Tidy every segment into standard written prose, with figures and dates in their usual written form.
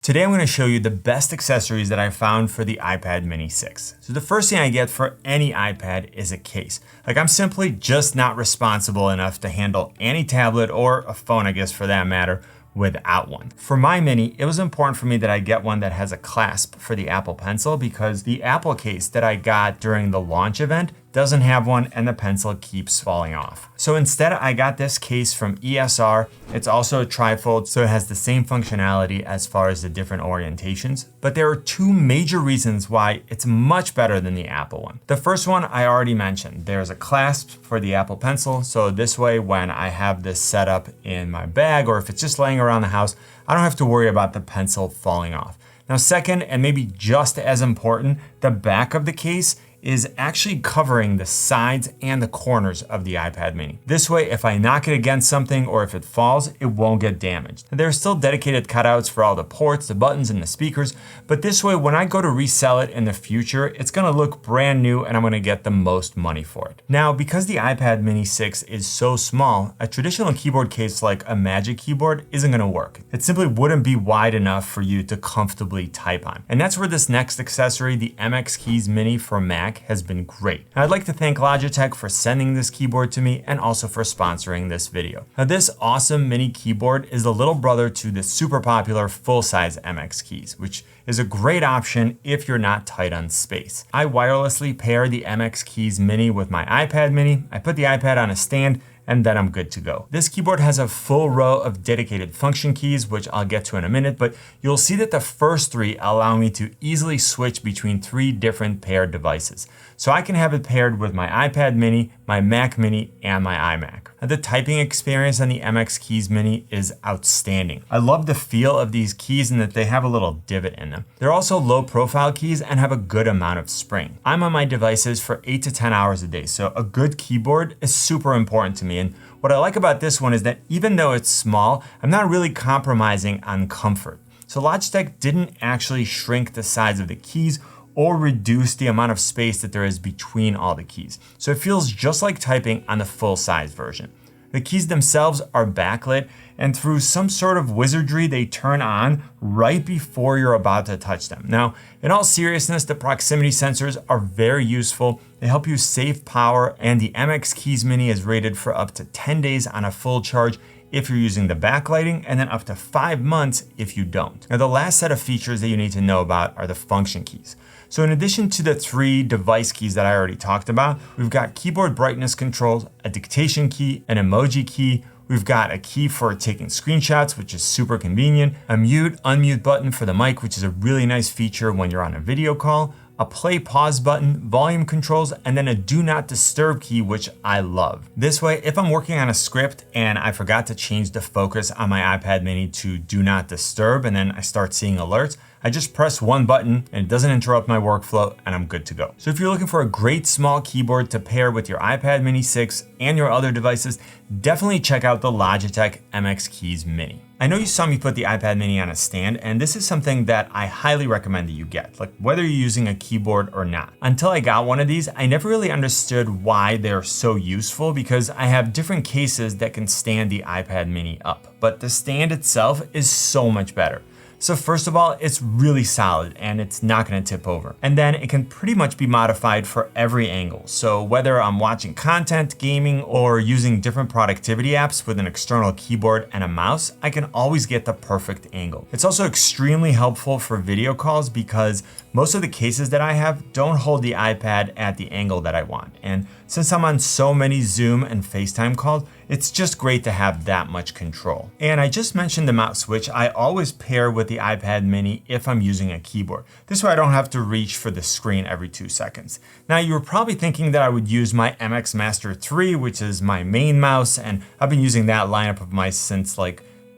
Today I'm going to show you the best accessories that I found for the iPad mini 6. So the first thing I get for any iPad is a case. I'm simply just not responsible enough to handle any tablet or a phone, I guess for that matter, without one. For my mini, it was important for me that I get one that has a clasp for the Apple Pencil because the Apple case that I got during the launch event doesn't have one and the pencil keeps falling off. So instead I got this case from ESR. It's also a trifold, so it has the same functionality as far as the different orientations, but there are two major reasons why it's much better than the Apple one. The first one I already mentioned. There's a clasp for the Apple Pencil, so this way when I have this set up in my bag or if it's just laying around the house, I don't have to worry about the pencil falling off. Now second, and maybe just as important, the back of the case is actually covering the sides and the corners of the iPad mini. This way, if I knock it against something or if it falls, it won't get damaged. There are still dedicated cutouts for all the ports, the buttons, and the speakers, but this way, when I go to resell it in the future, it's gonna look brand new and I'm gonna get the most money for it. Now, because the iPad mini 6 is so small, a traditional keyboard case like a Magic Keyboard isn't gonna work. It simply wouldn't be wide enough for you to comfortably type on. And that's where this next accessory, the MX Keys Mini for Mac, has been great. And I'd like to thank Logitech for sending this keyboard to me and also for sponsoring this video. Now this awesome mini keyboard is the little brother to the super popular full-size MX keys, which is a great option if you're not tight on space. I wirelessly pair the MX Keys Mini with my iPad mini, I put the iPad on a stand, and then I'm good to go. This keyboard has a full row of dedicated function keys, which I'll get to in a minute, but you'll see that the first three allow me to easily switch between three different paired devices. So I can have it paired with my iPad mini, my Mac mini, and my iMac. The typing experience on the MX Keys Mini is outstanding. I love the feel of these keys and that they have a little divot in them. They're also low profile keys and have a good amount of spring. I'm on my devices for 8 to 10 hours a day, so a good keyboard is super important to me. And what I like about this one is that even though it's small, I'm not really compromising on comfort. So Logitech didn't actually shrink the size of the keys or reduce the amount of space that there is between all the keys. So it feels just like typing on the full-size version. The keys themselves are backlit, and through some sort of wizardry, they turn on right before you're about to touch them. Now, in all seriousness, the proximity sensors are very useful. They help you save power, and the MX Keys Mini is rated for up to 10 days on a full charge if you're using the backlighting, and then up to 5 months if you don't. Now, the last set of features that you need to know about are the function keys. So in addition to the 3 device keys that I already talked about, we've got keyboard brightness controls, a dictation key, an emoji key, we've got a key for taking screenshots, which is super convenient, a mute, unmute button for the mic, which is a really nice feature when you're on a video call, a play pause button, volume controls, and then a do not disturb key, which I love. This way, if I'm working on a script and I forgot to change the focus on my iPad mini to do not disturb, and then I start seeing alerts, I just press one button and it doesn't interrupt my workflow and I'm good to go. So if you're looking for a great small keyboard to pair with your iPad mini 6 and your other devices, definitely check out the Logitech MX Keys Mini. I know you saw me put the iPad mini on a stand, and this is something that I highly recommend that you get, whether you're using a keyboard or not. Until I got one of these, I never really understood why they're so useful because I have different cases that can stand the iPad mini up, but the stand itself is so much better. So first of all, it's really solid and it's not gonna tip over. And then it can pretty much be modified for every angle. So whether I'm watching content, gaming, or using different productivity apps with an external keyboard and a mouse, I can always get the perfect angle. It's also extremely helpful for video calls because most of the cases that I have don't hold the iPad at the angle that I want. And since I'm on so many Zoom and FaceTime calls, it's just great to have that much control. And I just mentioned the mouse, which I always pair with the iPad mini if I'm using a keyboard. This way I don't have to reach for the screen every 2 seconds. Now you were probably thinking that I would use my MX Master 3, which is my main mouse, and I've been using that lineup of mice since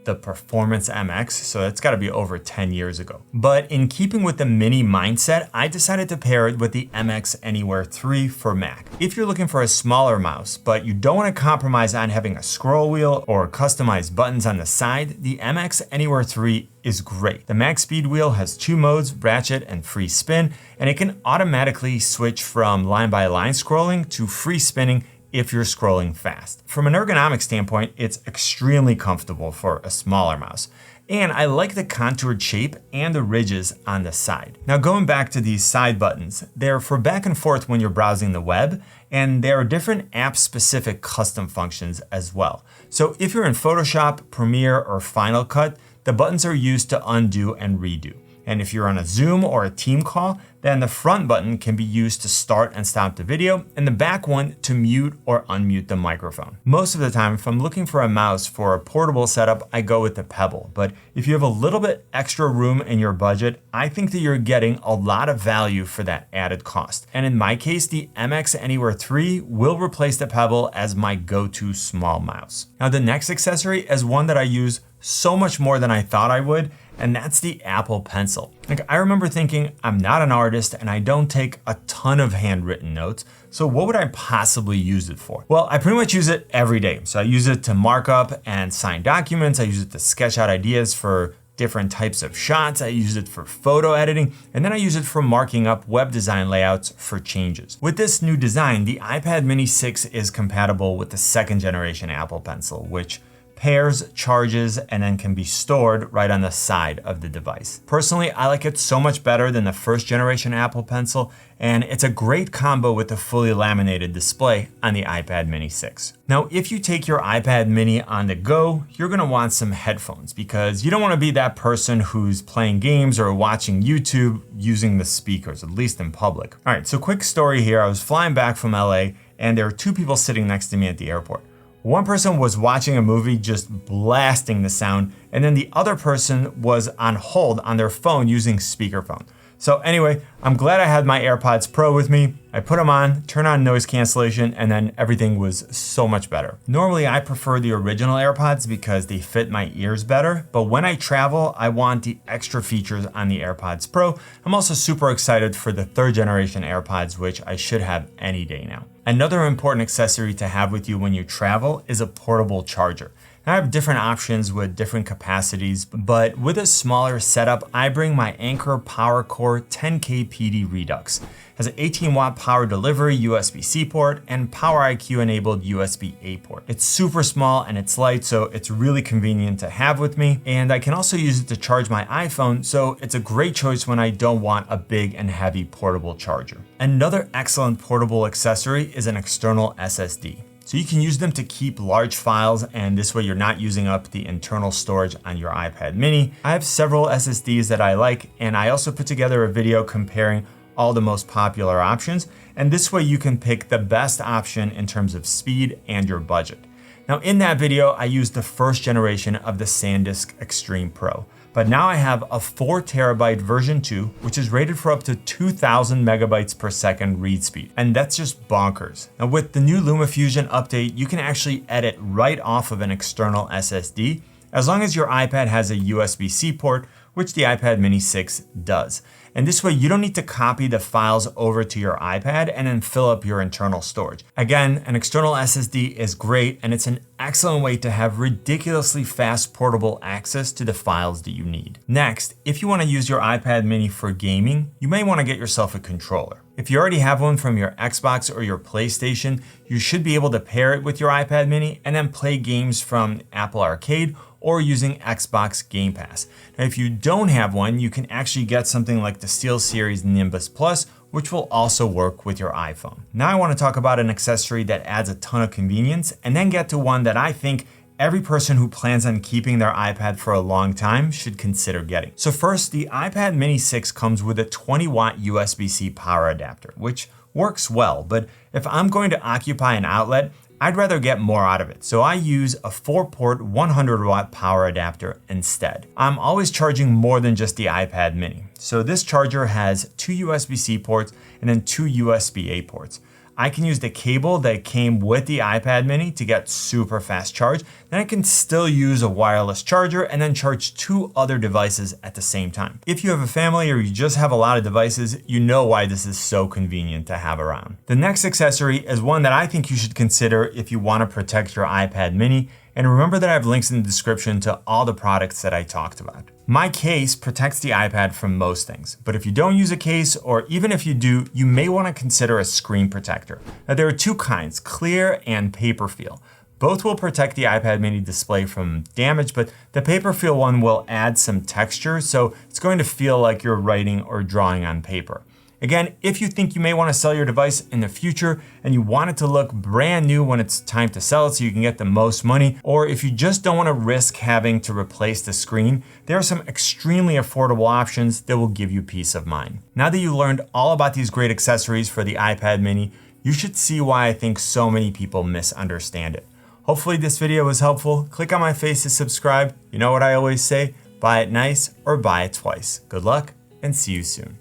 the Performance MX, so that's gotta be over 10 years ago. But in keeping with the mini mindset, I decided to pair it with the MX Anywhere 3 for Mac. If you're looking for a smaller mouse, but you don't wanna compromise on having a scroll wheel or customized buttons on the side, the MX Anywhere 3 is great. The Mac Speed wheel has 2 modes, ratchet and free spin, and it can automatically switch from line by line scrolling to free spinning if you're scrolling fast. From an ergonomic standpoint, it's extremely comfortable for a smaller mouse. And I like the contoured shape and the ridges on the side. Now going back to these side buttons, they're for back and forth when you're browsing the web, and there are different app-specific custom functions as well. So if you're in Photoshop, Premiere, or Final Cut, the buttons are used to undo and redo. And if you're on a Zoom or a team call, then the front button can be used to start and stop the video, and the back one to mute or unmute the microphone. Most of the time, if I'm looking for a mouse for a portable setup, I go with the Pebble. But if you have a little bit extra room in your budget, I think that you're getting a lot of value for that added cost. And in my case, the MX Anywhere 3 will replace the Pebble as my go-to small mouse. Now the next accessory is one that I use so much more than I thought I would, and that's the Apple Pencil. Like, I remember thinking, I'm not an artist and I don't take a ton of handwritten notes, so what would I possibly use it for? Well, I pretty much use it every day. So I use it to mark up and sign documents, I use it to sketch out ideas for different types of shots, I use it for photo editing, and then I use it for marking up web design layouts for changes. With this new design, the iPad mini 6 is compatible with the 2nd generation Apple Pencil, which pairs, charges, and then can be stored right on the side of the device. Personally, I like it so much better than the 1st generation Apple Pencil, and it's a great combo with the fully laminated display on the iPad mini 6. Now, if you take your iPad mini on the go, you're gonna want some headphones because you don't wanna be that person who's playing games or watching YouTube using the speakers, at least in public. All right, so quick story here. I was flying back from LA and there were 2 people sitting next to me at the airport. One person was watching a movie just blasting the sound, and then the other person was on hold on their phone using speakerphone. So anyway, I'm glad I had my AirPods Pro with me. I put them on, turn on noise cancellation, and then everything was so much better. Normally I prefer the original AirPods because they fit my ears better, but when I travel, I want the extra features on the AirPods Pro. I'm also super excited for the 3rd generation AirPods, which I should have any day now. Another important accessory to have with you when you travel is a portable charger. I have different options with different capacities, but with a smaller setup, I bring my Anker PowerCore 10K PD Redux. It has an 18-watt power delivery USB-C port and PowerIQ enabled USB-A port. It's super small and it's light, so it's really convenient to have with me. And I can also use it to charge my iPhone, so it's a great choice when I don't want a big and heavy portable charger. Another excellent portable accessory is an external SSD. So you can use them to keep large files, and this way you're not using up the internal storage on your iPad mini. I have several SSDs that I like, and I also put together a video comparing all the most popular options, and this way you can pick the best option in terms of speed and your budget. Now in that video, I used the 1st generation of the SanDisk Extreme Pro. But now I have a 4TB version 2, which is rated for up to 2,000 megabytes per second read speed. And that's just bonkers. Now with the new LumaFusion update, you can actually edit right off of an external SSD, as long as your iPad has a USB-C port, which the iPad mini 6 does. And this way you don't need to copy the files over to your iPad and then fill up your internal storage. Again, an external SSD is great, and it's an excellent way to have ridiculously fast portable access to the files that you need. Next, if you want to use your iPad mini for gaming, you may want to get yourself a controller. If you already have one from your Xbox or your PlayStation, you should be able to pair it with your iPad mini and then play games from Apple Arcade or using Xbox Game Pass. Now, if you don't have one, you can actually get something like the SteelSeries Nimbus Plus, which will also work with your iPhone. Now I want to talk about an accessory that adds a ton of convenience, and then get to one that I think every person who plans on keeping their iPad for a long time should consider getting. So first, the iPad mini 6 comes with a 20-watt USB-C power adapter, which works well, but if I'm going to occupy an outlet, I'd rather get more out of it, so I use a 4-port 100-watt power adapter instead. I'm always charging more than just the iPad mini. So this charger has 2 USB-C ports and then 2 USB-A ports. I can use the cable that came with the iPad mini to get super fast charge. Then I can still use a wireless charger and then charge 2 other devices at the same time. If you have a family or you just have a lot of devices, you know why this is so convenient to have around. The next accessory is one that I think you should consider if you want to protect your iPad mini. And remember that I have links in the description to all the products that I talked about. My case protects the iPad from most things, but if you don't use a case, or even if you do, you may want to consider a screen protector. Now there are 2 kinds, clear and paper feel. Both will protect the iPad mini display from damage, but the paper feel one will add some texture, so it's going to feel like you're writing or drawing on paper. Again, if you think you may want to sell your device in the future and you want it to look brand new when it's time to sell it so you can get the most money, or if you just don't want to risk having to replace the screen, there are some extremely affordable options that will give you peace of mind. Now that you learned all about these great accessories for the iPad mini, you should see why I think so many people misunderstand it. Hopefully this video was helpful. Click on my face to subscribe. You know what I always say, buy it nice or buy it twice. Good luck and see you soon.